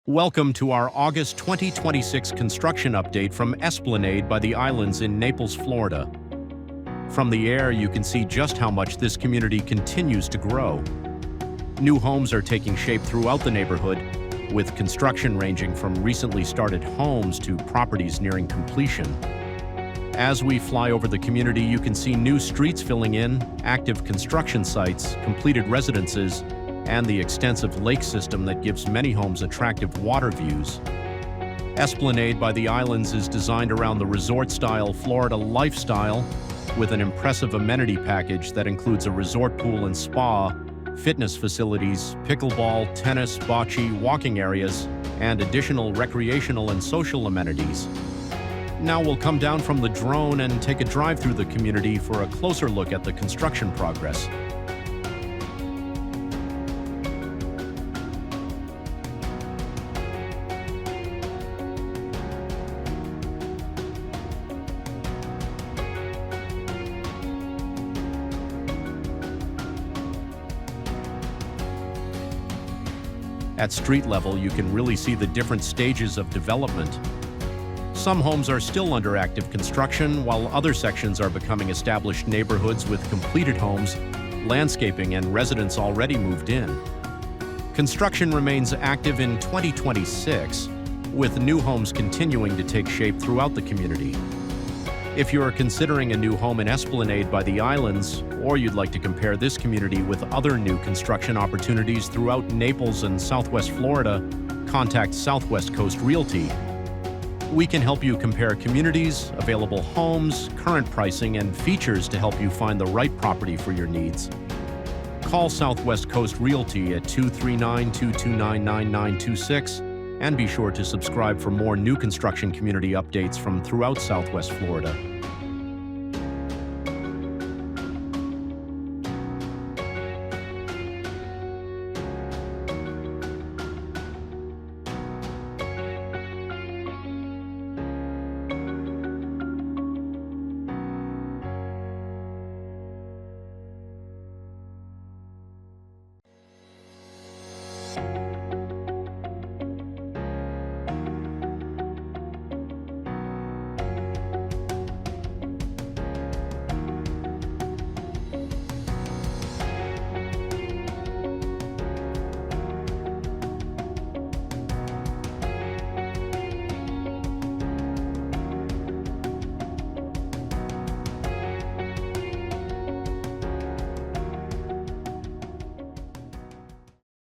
Welcome to our August 2026 construction update from Esplanade by the Islands in Naples, Florida. From the air, you can see just how much this community continues to grow. New homes are taking shape throughout the neighborhood, with construction ranging from recently started homes to properties nearing completion. As we fly over the community, you can see new streets filling in, active construction sites, completed residences, and the extensive lake system that gives many homes attractive water views. Esplanade by the Islands is designed around the resort-style Florida lifestyle with an impressive amenity package that includes a resort pool and spa, fitness facilities, pickleball, tennis, bocce, walking areas, and additional recreational and social amenities. Now we'll come down from the drone and take a drive through the community for a closer look at the construction progress. At street level, you can really see the different stages of development. Some homes are still under active construction, while other sections are becoming established neighborhoods with completed homes, landscaping, and residents already moved in. Construction remains active in 2026, with new homes continuing to take shape throughout the community. If you are considering a new home in Esplanade by the Islands, or you'd like to compare this community with other new construction opportunities throughout Naples and Southwest Florida, contact Southwest Coast Realty. We can help you compare communities, available homes, current pricing, and features to help you find the right property for your needs. Call Southwest Coast Realty at 239-229-9926 and be sure to subscribe for more new construction community updates from throughout Southwest Florida.